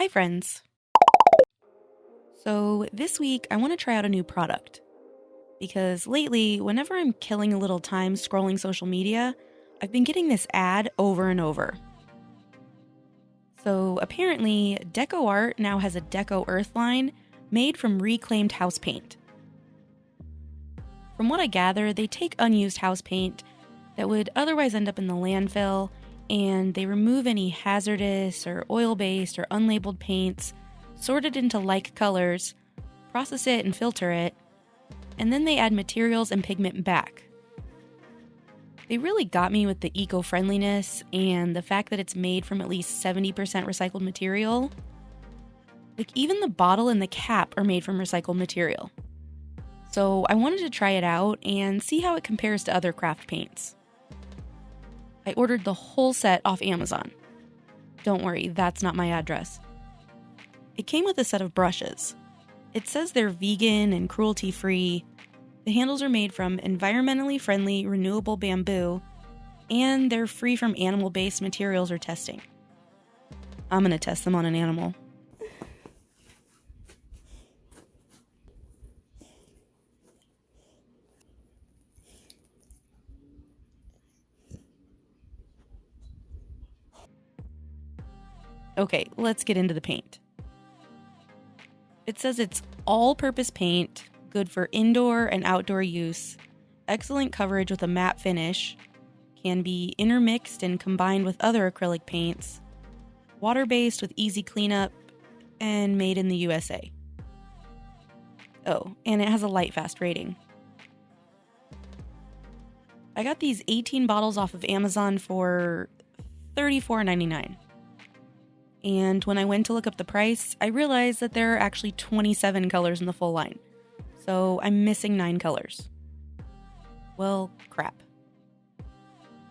Hi, friends. So, this week I want to try out a new product because lately, whenever I'm killing a little time scrolling social media, I've been getting this ad over and over. So, apparently, Deco Art now has a Deco Earth line made from reclaimed house paint. From what I gather, they take unused house paint that would otherwise end up in the landfill and they remove any hazardous or oil based or unlabeled paints, sort it into like colors, process it and filter it, and then they add materials and pigment back. They really got me with the eco-friendliness and the fact that it's made from at least 70% recycled material. Like, even the bottle and the cap are made from recycled material. So I wanted to try it out and see how it compares to other craft paints. I ordered the whole set off Amazon. Don't worry, that's not my address. It came with a set of brushes. It says they're vegan and cruelty-free. The handles are made from environmentally friendly, renewable bamboo, and they're free from animal-based materials or testing. I'm gonna test them on an animal. Okay, let's get into the paint. It says it's all-purpose paint, good for indoor and outdoor use, excellent coverage with a matte finish, can be intermixed and combined with other acrylic paints, water-based with easy cleanup, and made in the USA. Oh, and it has a light fast rating. I got these 18 bottles off of Amazon for $34.99. And when I went to look up the price, I realized that there are actually 27 colors in the full line. So I'm missing 9 colors. Well, crap.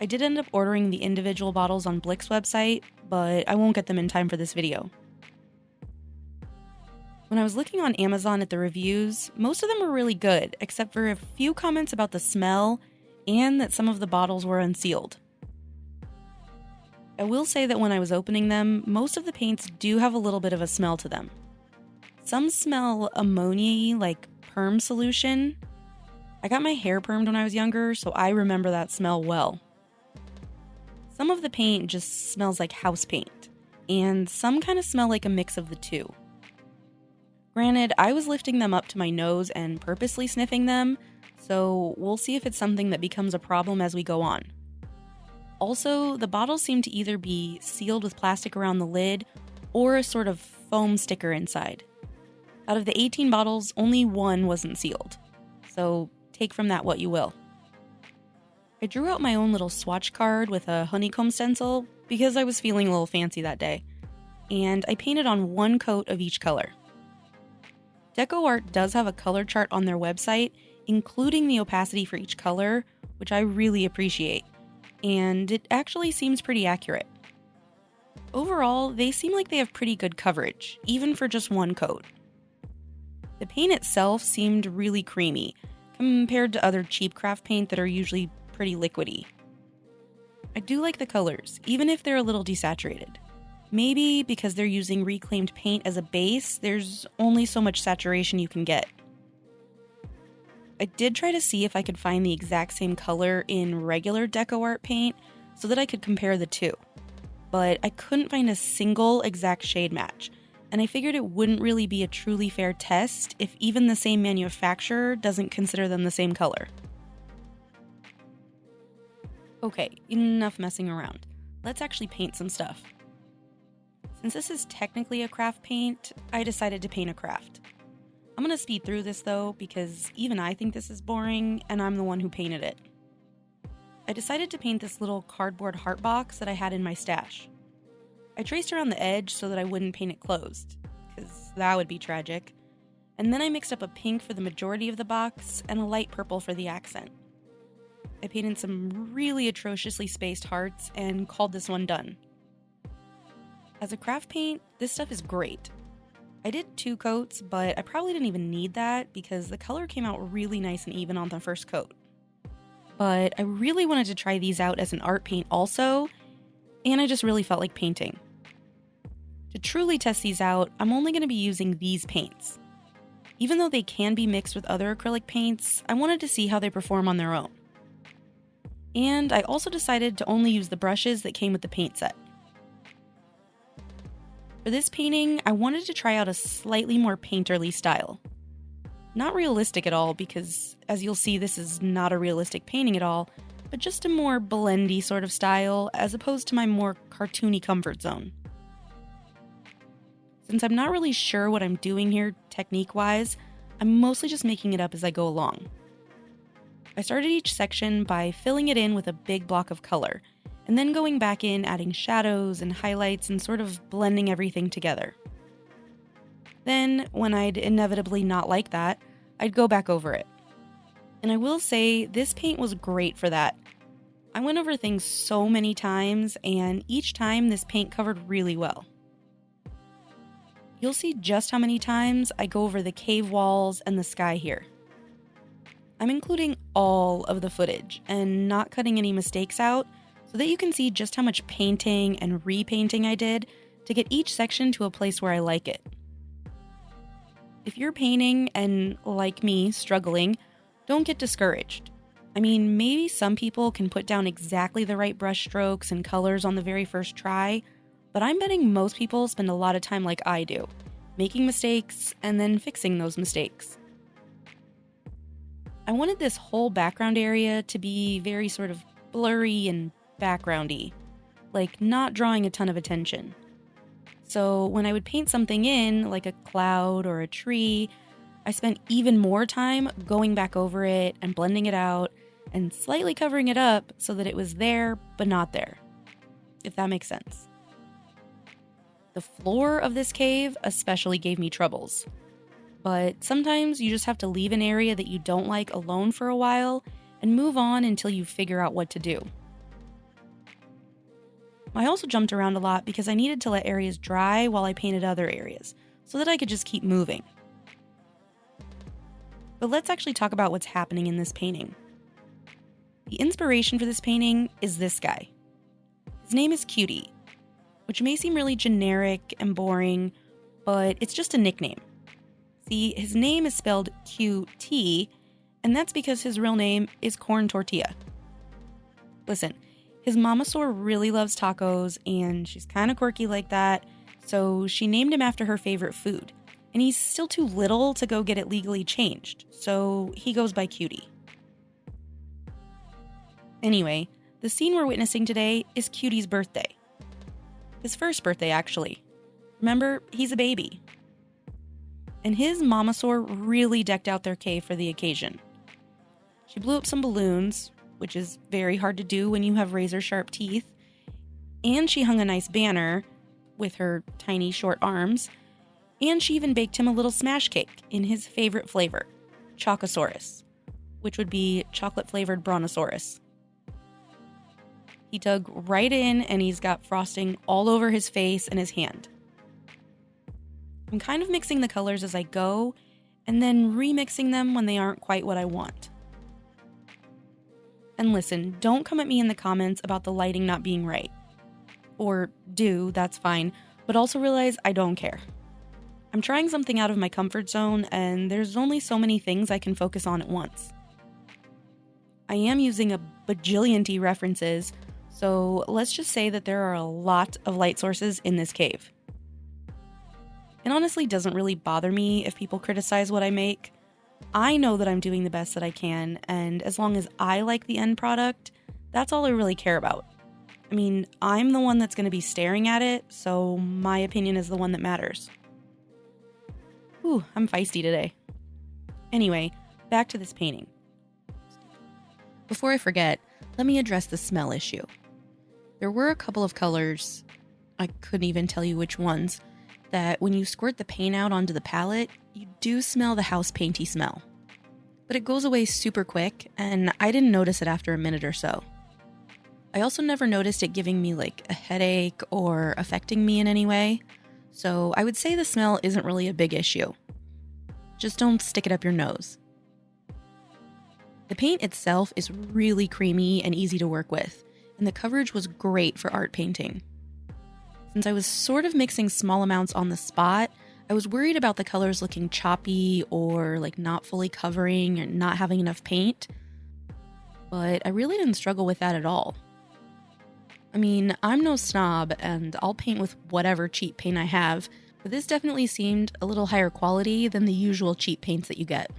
I did end up ordering the individual bottles on Blick's website, but I won't get them in time for this video. When I was looking on Amazon at the reviews, most of them were really good, except for a few comments about the smell and that some of the bottles were unsealed. I will say that when I was opening them, most of the paints do have a little bit of a smell to them. Some smell ammonia-y, like perm solution. I got my hair permed when I was younger, so I remember that smell well. Some of the paint just smells like house paint, and some kind of smell like a mix of the two. Granted, I was lifting them up to my nose and purposely sniffing them, so we'll see if it's something that becomes a problem as we go on. Also, the bottles seem to either be sealed with plastic around the lid or a sort of foam sticker inside. Out of the 18 bottles, only one wasn't sealed. So take from that what you will. I drew out my own little swatch card with a honeycomb stencil because I was feeling a little fancy that day, and I painted on one coat of each color. Deco Art does have a color chart on their website, including the opacity for each color, which I really appreciate. And it actually seems pretty accurate. Overall, they seem like they have pretty good coverage, even for just one coat. The paint itself seemed really creamy, compared to other cheap craft paint that are usually pretty liquidy. I do like the colors, even if they're a little desaturated. Maybe because they're using reclaimed paint as a base, there's only so much saturation you can get. I did try to see if I could find the exact same color in regular Deco Art paint so that I could compare the two, but I couldn't find a single exact shade match, and I figured it wouldn't really be a truly fair test if even the same manufacturer doesn't consider them the same color. Okay, enough messing around. Let's actually paint some stuff. Since this is technically a craft paint, I decided to paint a craft. I'm gonna speed through this though, because even I think this is boring, and I'm the one who painted it. I decided to paint this little cardboard heart box that I had in my stash. I traced around the edge so that I wouldn't paint it closed, because that would be tragic. And then I mixed up a pink for the majority of the box, and a light purple for the accent. I painted some really atrociously spaced hearts, and called this one done. As a craft paint, this stuff is great. I did 2 coats, but I probably didn't even need that because the color came out really nice and even on the first coat. But I really wanted to try these out as an art paint also, and I just really felt like painting. To truly test these out, I'm only going to be using these paints. Even though they can be mixed with other acrylic paints, I wanted to see how they perform on their own. And I also decided to only use the brushes that came with the paint set. For this painting, I wanted to try out a slightly more painterly style. Not realistic at all, because as you'll see, this is not a realistic painting at all, but just a more blendy sort of style as opposed to my more cartoony comfort zone. Since I'm not really sure what I'm doing here technique-wise, I'm mostly just making it up as I go along. I started each section by filling it in with a big block of color, and then going back in adding shadows and highlights and sort of blending everything together. Then, when I'd inevitably not like that, I'd go back over it. And I will say, this paint was great for that. I went over things so many times, and each time this paint covered really well. You'll see just how many times I go over the cave walls and the sky here. I'm including all of the footage and not cutting any mistakes out so that you can see just how much painting and repainting I did to get each section to a place where I like it. If you're painting and, like me, struggling, don't get discouraged. I mean, maybe some people can put down exactly the right brush strokes and colors on the very first try, but I'm betting most people spend a lot of time like I do, making mistakes and then fixing those mistakes. I wanted this whole background area to be very sort of blurry and backgroundy, like not drawing a ton of attention. So when I would paint something in, like a cloud or a tree, I spent even more time going back over it and blending it out and slightly covering it up so that it was there but not there, if that makes sense. The floor of this cave especially gave me troubles. But sometimes you just have to leave an area that you don't like alone for a while and move on until you figure out what to do. I also jumped around a lot because I needed to let areas dry while I painted other areas, so that I could just keep moving. But let's actually talk about what's happening in this painting. The inspiration for this painting is this guy. His name is Cutie, which may seem really generic and boring, but it's just a nickname. See, his name is spelled QT, and that's because his real name is Corn Tortilla. Listen, his mama Sor really loves tacos, and she's kind of quirky like that, so she named him after her favorite food. And he's still too little to go get it legally changed, so he goes by Cutie. Anyway, the scene we're witnessing today is Cutie's birthday. His first birthday, actually. Remember, he's a baby. And his mama Sor really decked out their cave for the occasion. She blew up some balloons, which is very hard to do when you have razor-sharp teeth, and she hung a nice banner with her tiny short arms, and she even baked him a little smash cake in his favorite flavor, Chocosaurus, which would be chocolate-flavored Brontosaurus. He dug right in, and he's got frosting all over his face and his hand. I'm kind of mixing the colors as I go, and then remixing them when they aren't quite what I want. And listen, don't come at me in the comments about the lighting not being right. Or do, that's fine, but also realize I don't care. I'm trying something out of my comfort zone, and there's only so many things I can focus on at once. I am using a bajillion T references, so let's just say that there are a lot of light sources in this cave. It honestly doesn't really bother me if people criticize what I make. I know that I'm doing the best that I can, and as long as I like the end product, that's all I really care about. I mean, I'm the one that's going to be staring at it, so my opinion is the one that matters. Ooh, I'm feisty today. Anyway, back to this painting. Before I forget, let me address the smell issue. There were a couple of colors, I couldn't even tell you which ones, that when you squirt the paint out onto the palette, you do smell the house painty smell. But it goes away super quick, and I didn't notice it after a minute or so. I also never noticed it giving me like a headache or affecting me in any way, so I would say the smell isn't really a big issue. Just don't stick it up your nose. The paint itself is really creamy and easy to work with, and the coverage was great for art painting. Since I was sort of mixing small amounts on the spot, I was worried about the colors looking choppy or like not fully covering and not having enough paint, but I really didn't struggle with that at all. I mean, I'm no snob and I'll paint with whatever cheap paint I have, but this definitely seemed a little higher quality than the usual cheap paints that you get.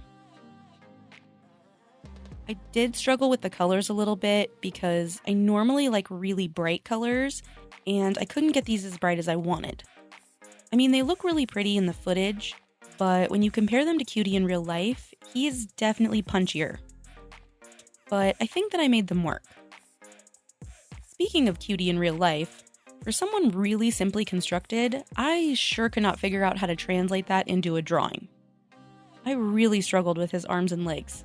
I did struggle with the colors a little bit because I normally like really bright colors, and I couldn't get these as bright as I wanted. I mean, they look really pretty in the footage, but when you compare them to Cutie in real life, he is definitely punchier. But I think that I made them work. Speaking of Cutie in real life, for someone really simply constructed, I sure could not figure out how to translate that into a drawing. I really struggled with his arms and legs.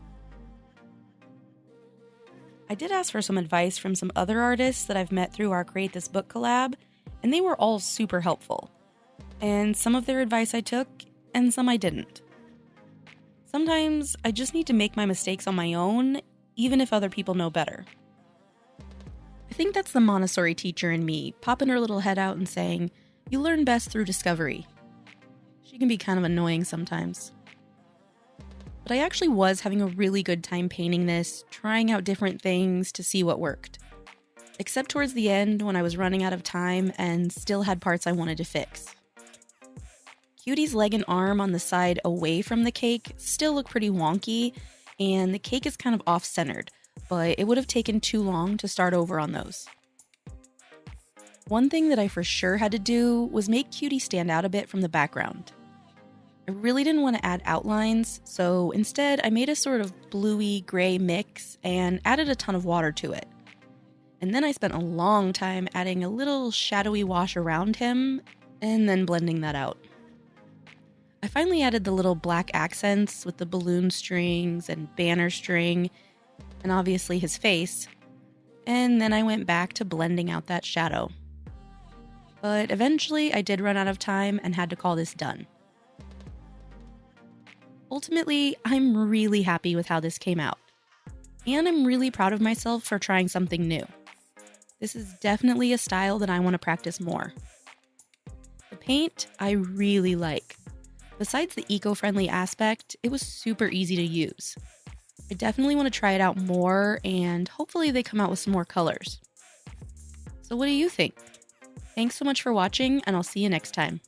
I did ask for some advice from some other artists that I've met through our Create This Book collab, and they were all super helpful. And some of their advice I took, and some I didn't. Sometimes I just need to make my mistakes on my own, even if other people know better. I think that's the Montessori teacher in me, popping her little head out and saying, "You learn best through discovery." She can be kind of annoying sometimes. But I actually was having a really good time painting this, trying out different things to see what worked. Except towards the end when I was running out of time and still had parts I wanted to fix. Cutie's leg and arm on the side away from the cake still look pretty wonky, and the cake is kind of off-centered, but it would have taken too long to start over on those. One thing that I for sure had to do was make Cutie stand out a bit from the background. I really didn't want to add outlines, so instead I made a sort of bluey gray mix and added a ton of water to it. And then I spent a long time adding a little shadowy wash around him and then blending that out. I finally added the little black accents with the balloon strings and banner string, and obviously his face, and then I went back to blending out that shadow. But eventually I did run out of time and had to call this done. Ultimately, I'm really happy with how this came out. And I'm really proud of myself for trying something new. This is definitely a style that I want to practice more. The paint, I really like. Besides the eco-friendly aspect, it was super easy to use. I definitely want to try it out more, and hopefully they come out with some more colors. So what do you think? Thanks so much for watching, and I'll see you next time.